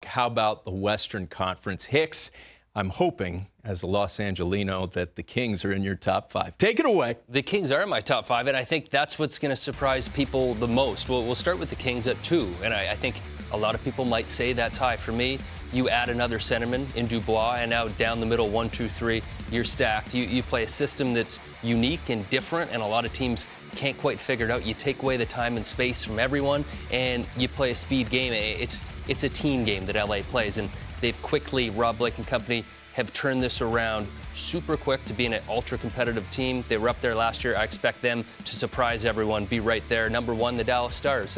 How about the Western Conference? Hicks, I'm hoping, as a Los Angelino, that the Kings are in your top five. Take it away. The Kings are in my top five, and I think that's what's going to surprise people the most. We'll start with the Kings at 2, and I think a lot of people might say that's high. For me, you add another centerman in Dubois, and now down the middle, 1, 2, 3, you're stacked. You play a system that's unique and different, and a lot of teams can't quite figure it out. You take away the time and space from everyone, and you play a speed game. It's a team game that LA plays, and they've quickly, Rob Blake and company, have turned this around super quick to being an ultra-competitive team. They were up there last year. I expect them to surprise everyone, be right there. Number 1, the Dallas Stars.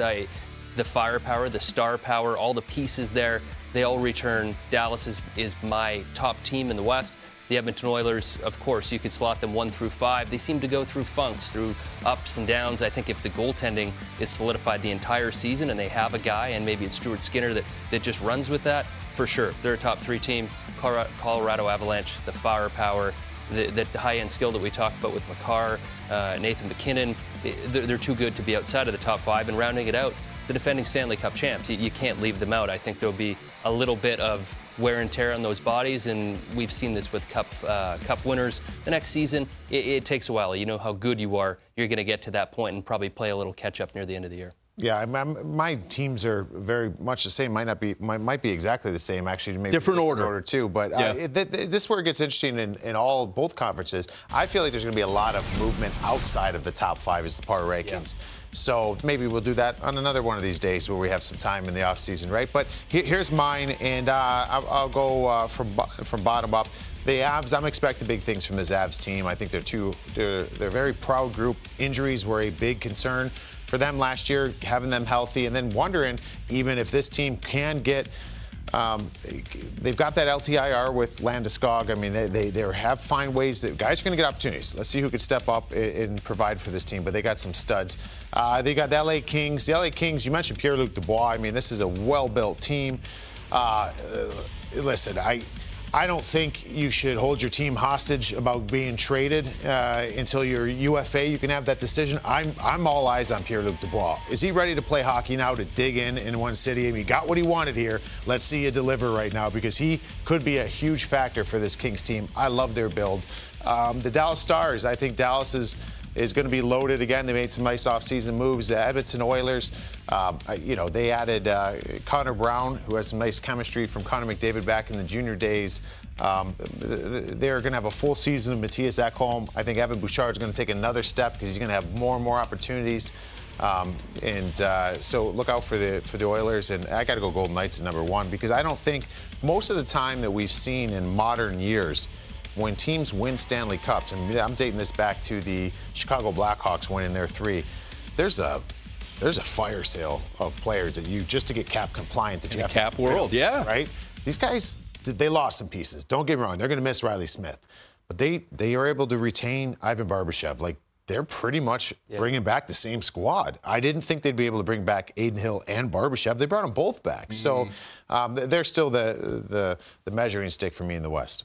The firepower, the star power, all the pieces there, they all return. Dallas is my top team in the West. The Edmonton Oilers, of course, you could slot them 1 through 5. They seem to go through funks, through ups and downs. I think if the goaltending is solidified the entire season and they have a guy, and maybe it's Stuart Skinner that just runs with that, for sure, they're a top 3 team. Colorado Avalanche, the firepower, the high-end skill that we talked about with Makar, Nathan McKinnon, they're too good to be outside of the top 5. And rounding it out, the defending Stanley Cup champs, you can't leave them out. I think there'll be a little bit of wear and tear on those bodies, and we've seen this with Cup winners. The next season, it takes a while. You know how good you are. You're going to get to that point and probably play a little catch-up near the end of the year. Yeah, my teams are very much the same. Might be exactly the same, actually. Maybe different order too. But yeah. This is where it gets interesting in both conferences. I feel like there's going to be a lot of movement outside of the top 5 as the power rankings. Yeah. So maybe we'll do that on another one of these days where we have some time in the offseason, right? But here's mine, and I'll go from bottom up. The Avs, I'm expecting big things from this Avs team. I think they're a very proud group. Injuries were a big concern for them last year, having them healthy, and then wondering even if this team can get. They've got that LTIR with Landeskog. I mean, they have find ways that guys are going to get opportunities. Let's see who could step up and provide for this team. But they got some studs. They got the LA Kings. The LA Kings, you mentioned Pierre-Luc Dubois. I mean, this is a well-built team. Listen, I don't think you should hold your team hostage about being traded until you're UFA. You can have that decision. I'm all eyes on Pierre-Luc Dubois. Is he ready to play hockey now, to dig in one city? I mean, he got what he wanted here. Let's see you deliver right now, because he could be a huge factor for this Kings team. I love their build. The Dallas Stars, I think Dallas is going to be loaded again. They made some nice offseason moves. The Edmonton Oilers, they added Connor Brown, who has some nice chemistry from Connor McDavid back in the junior days. They're going to have a full season of Matthias Ekholm. I think Evan Bouchard is going to take another step because he's going to have more and more opportunities. So look out for the Oilers. And I got to go Golden Knights at number 1, because I don't think most of the time that we've seen in modern years, when teams win Stanley Cups, and I'm dating this back to the Chicago Blackhawks winning their 3, there's a fire sale of players that just to get cap compliant that you have cap world, yeah. Right? These guys, they lost some pieces. Don't get me wrong. They're going to miss Riley Smith. But they are able to retain Ivan Barbashev. Like, they're pretty much bringing back the same squad. I didn't think they'd be able to bring back Aiden Hill and Barbashev. They brought them both back. So they're still the measuring stick for me in the West.